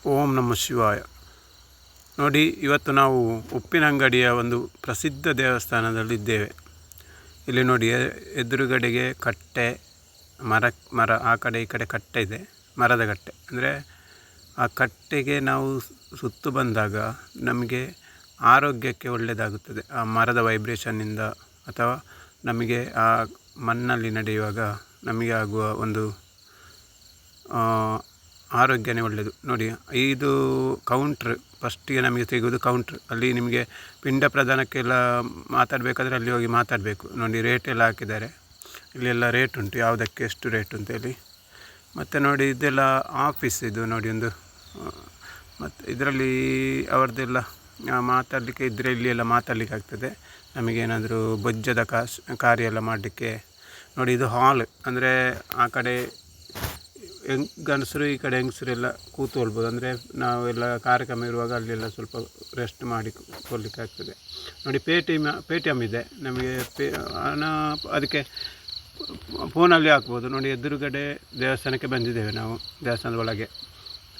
ಓಂ ನಮಃ ಶಿವಾಯ. ನೋಡಿ, ಇವತ್ತು ನಾವು ಉಪ್ಪಿನಂಗಡಿಯ ಒಂದು ಪ್ರಸಿದ್ಧ ದೇವಸ್ಥಾನದಲ್ಲಿದ್ದೇವೆ. ಇಲ್ಲಿ ನೋಡಿ, ಎದುರುಗಡೆಗೆ ಕಟ್ಟೆ, ಮರ ಆ ಕಡೆ ಈ ಕಡೆ ಕಟ್ಟೆ ಇದೆ, ಮರದ ಕಟ್ಟೆ. ಅಂದರೆ ಆ ಕಟ್ಟೆಗೆ ನಾವು ಸುತ್ತು ಬಂದಾಗ ನಮಗೆ ಆರೋಗ್ಯಕ್ಕೆ ಒಳ್ಳೆಯದಾಗುತ್ತದೆ. ಆ ಮರದ ವೈಬ್ರೇಷನ್ನಿಂದ ಅಥವಾ ನಮಗೆ ಆ ಮಣ್ಣಲ್ಲಿ ನಡೆಯುವಾಗ ನಮಗೆ ಆಗುವ ಒಂದು ಆರೋಗ್ಯನೇ ಒಳ್ಳೆಯದು. ನೋಡಿ, ಇದು ಕೌಂಟ್ರ್, ಫಸ್ಟಿಗೆ ನಮಗೆ ಸಿಗೋದು ಕೌಂಟ್ರ್. ಅಲ್ಲಿ ನಿಮಗೆ ಪಿಂಡ ಪ್ರದಾನಕ್ಕೆಲ್ಲ ಮಾತಾಡಬೇಕಾದ್ರೆ ಅಲ್ಲಿ ಹೋಗಿ ಮಾತಾಡಬೇಕು. ನೋಡಿ, ರೇಟ್ ಎಲ್ಲ ಹಾಕಿದ್ದಾರೆ. ಇಲ್ಲೆಲ್ಲ ರೇಟ್ ಉಂಟು, ಯಾವುದಕ್ಕೆ ಎಷ್ಟು ರೇಟ್ ಅಂತೇಳಿ. ಮತ್ತು ನೋಡಿ, ಇದೆಲ್ಲ ಆಫೀಸ್ ಇದು ನೋಡಿ ಒಂದು. ಮತ್ತು ಇದರಲ್ಲಿ ಅವ್ರದ್ದೆಲ್ಲ ಮಾತಾಡಲಿಕ್ಕೆ ಇದ್ದರೆ ಇಲ್ಲಿ ಎಲ್ಲ ಮಾತಾಡಲಿಕ್ಕೆ ಆಗ್ತದೆ. ನಮಗೇನಾದರೂ ಬೊಜ್ಜದ ಕಾರ್ಯ ಎಲ್ಲ ಮಾಡಲಿಕ್ಕೆ. ನೋಡಿ, ಇದು ಹಾಲ್. ಅಂದರೆ ಆ ಕಡೆ ಗಂಡಸರು, ಈ ಕಡೆ ಹೆಂಗಸರು ಎಲ್ಲ ಕೂತ್ಕೊಳ್ಬೋದು. ಅಂದರೆ ನಾವೆಲ್ಲ ಕಾರ್ಯಕ್ರಮ ಇರುವಾಗ ಅಲ್ಲೆಲ್ಲ ಸ್ವಲ್ಪ ರೆಸ್ಟ್ ಮಾಡಿ ಕೊಡಲಿಕ್ಕೆ ಆಗ್ತದೆ. ನೋಡಿ, ಪೇಟಿಎಮ್ ಇದೆ ನಮಗೆ. ಹಣ ಅದಕ್ಕೆ ಫೋನಲ್ಲಿ ಹಾಕ್ಬೋದು. ನೋಡಿ, ಎದುರುಗಡೆ ದೇವಸ್ಥಾನಕ್ಕೆ ಬಂದಿದ್ದೇವೆ ನಾವು, ದೇವಸ್ಥಾನದ ಒಳಗೆ.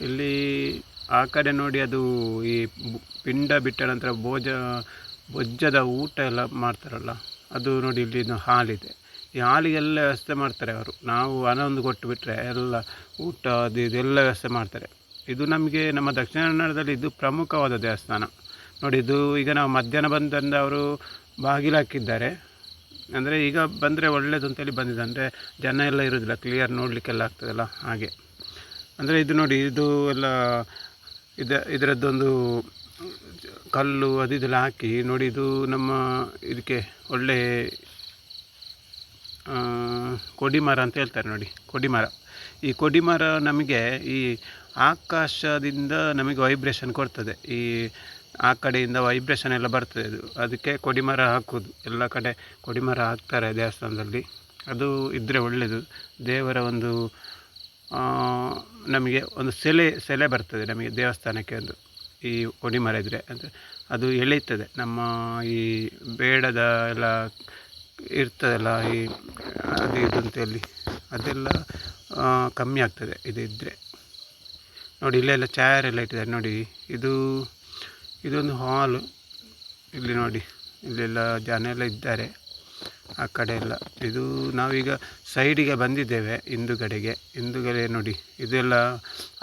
ಇಲ್ಲಿ ಆ ಕಡೆ ನೋಡಿ, ಅದು ಈ ಪಿಂಡ ಬಿಟ್ಟ ನಂತರ ಬೊಜ್ಜದ ಊಟ ಎಲ್ಲ ಮಾಡ್ತಾರಲ್ಲ, ಅದು ನೋಡಿ ಇಲ್ಲಿ ಹಾಲಿದೆ. ಈ ಹಾಲಿಗೆಲ್ಲ ವ್ಯವಸ್ಥೆ ಮಾಡ್ತಾರೆ ಅವರು. ನಾವು ಹಣ ಒಂದು ಕೊಟ್ಟು ಬಿಟ್ಟರೆ ಎಲ್ಲ ಊಟ ಅದು ಇದೆಲ್ಲ ವ್ಯವಸ್ಥೆ ಮಾಡ್ತಾರೆ. ಇದು ನಮಗೆ ನಮ್ಮ ದಕ್ಷಿಣ ಕನ್ನಡದಲ್ಲಿ ಇದು ಪ್ರಮುಖವಾದ ದೇವಸ್ಥಾನ. ನೋಡಿ, ಇದು ಈಗ ನಾವು ಮಧ್ಯಾಹ್ನ ಬಂದಿಂದ ಅವರು ಬಾಗಿಲು ಹಾಕಿದ್ದಾರೆ. ಅಂದರೆ ಈಗ ಬಂದರೆ ಒಳ್ಳೆಯದು ಅಂತೇಳಿ ಬಂದಿದೆ. ಅಂದರೆ ಜನ ಎಲ್ಲ ಇರೋದಿಲ್ಲ, ಕ್ಲಿಯರ್ ನೋಡಲಿಕ್ಕೆಲ್ಲ ಆಗ್ತದಲ್ಲ ಹಾಗೆ. ಅಂದರೆ ಇದು ನೋಡಿ, ಇದು ಎಲ್ಲ ಇದರದ್ದೊಂದು ಕಲ್ಲು ಅದು ಇದೆಲ್ಲ ಹಾಕಿ ನೋಡಿ, ಇದು ನಮ್ಮ ಇದಕ್ಕೆ ಒಳ್ಳೆ ಕೊಡಿಮರ ಅಂತ ಹೇಳ್ತಾರೆ. ನೋಡಿ, ಕೊಡಿಮರ. ಈ ಕೊಡಿಮರ ನಮಗೆ ಈ ಆಕಾಶದಿಂದ ನಮಗೆ ವೈಬ್ರೇಷನ್ ಕೊಡ್ತದೆ. ಈ ಆ ಕಡೆಯಿಂದ ವೈಬ್ರೇಷನ್ ಎಲ್ಲ ಬರ್ತದೆ. ಅದಕ್ಕೆ ಕೊಡಿಮರ ಹಾಕೋದು. ಎಲ್ಲ ಕಡೆ ಕೊಡಿಮರ ಹಾಕ್ತಾರೆ ದೇವಸ್ಥಾನದಲ್ಲಿ. ಅದು ಇದ್ದರೆ ಒಳ್ಳೆಯದು. ದೇವರ ಒಂದು ನಮಗೆ ಒಂದು ಸೆಲೆ ಬರ್ತದೆ ನಮಗೆ ದೇವಸ್ಥಾನಕ್ಕೆ. ಒಂದು ಈ ಕೊಡಿಮರ ಇದ್ದರೆ ಅಂದರೆ ಅದು ಎಳೆಯುತ್ತದೆ. ನಮ್ಮ ಈ ಬೇಡದ ಎಲ್ಲ ಇರ್ತದಲ್ಲ, ಈ ಅದು ಇದು ಅಂತೇಳಿ ಅದೆಲ್ಲ ಕಮ್ಮಿ ಆಗ್ತದೆ ಇದು ಇದ್ದರೆ. ನೋಡಿ, ಇಲ್ಲೆಲ್ಲ ಚೇರ್ ಎಲ್ಲ ಇಟ್ಟಿದ್ದಾರೆ. ನೋಡಿ, ಇದೊಂದು ಹಾಲು. ಇಲ್ಲಿ ನೋಡಿ, ಇಲ್ಲೆಲ್ಲ ಜನ ಎಲ್ಲ ಇದ್ದಾರೆ ಆ ಕಡೆ ಎಲ್ಲ. ಇದು ನಾವೀಗ ಸೈಡಿಗೆ ಬಂದಿದ್ದೇವೆ, ಹಿಂದುಗಡೆ ನೋಡಿ. ಇದೆಲ್ಲ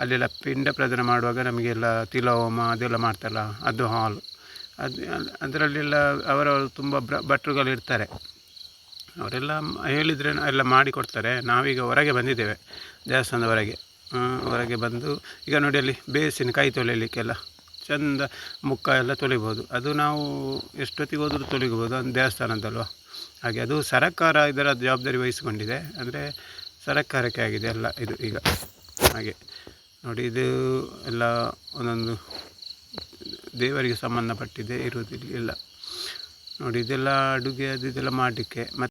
ಅಲ್ಲೆಲ್ಲ ಪಿಂಡ ಪ್ರದಾನ ಮಾಡುವಾಗ ನಮಗೆಲ್ಲ ತಿಲೋಮ ಅದೆಲ್ಲ ಮಾಡ್ತಾರಲ್ಲ, ಅದು ಹಾಲು. ಅದರಲ್ಲೆಲ್ಲ ಅವರವರು ತುಂಬ ಭಟ್ರುಗಳು ಇರ್ತಾರೆ. ಅವರೆಲ್ಲ ಹೇಳಿದರೆ ಎಲ್ಲ ಮಾಡಿಕೊಡ್ತಾರೆ. ನಾವೀಗ ಹೊರಗೆ ಬಂದಿದ್ದೇವೆ, ದೇವಸ್ಥಾನದ ಹೊರಗೆ ಬಂದು ಈಗ ನೋಡಿ, ಅಲ್ಲಿ ಬೇಸಿನ ಕೈ ತೊಳಿಲಿಕ್ಕೆಲ್ಲ ಚೆಂದ ಮುಖ ಎಲ್ಲ ತೊಳಿಬೋದು. ಅದು ನಾವು ಎಷ್ಟೊತ್ತಿಗೆ ಹೋದರೂ ತೊಳಿಬೋದು, ಅದು ದೇವಸ್ಥಾನದಲ್ವ ಹಾಗೆ. ಅದು ಸರಕಾರ ಇದರ ಜವಾಬ್ದಾರಿ ವಹಿಸಿಕೊಂಡಿದೆ. ಅಂದರೆ ಸರಕಾರಕ್ಕೆ ಆಗಿದೆ ಎಲ್ಲ ಇದು ಈಗ ಹಾಗೆ. ನೋಡಿ, ಇದು ಎಲ್ಲ ಒಂದೊಂದು ದೇವರಿಗೆ ಸಂಬಂಧಪಟ್ಟಿದೆ ಇರುವುದಿಲ್ಲ ಎಲ್ಲ. ನೋಡಿ, ಇದೆಲ್ಲ ಅಡುಗೆ ಅದು ಇದೆಲ್ಲ ಮಾಡಲಿಕ್ಕೆ. ಮತ್ತು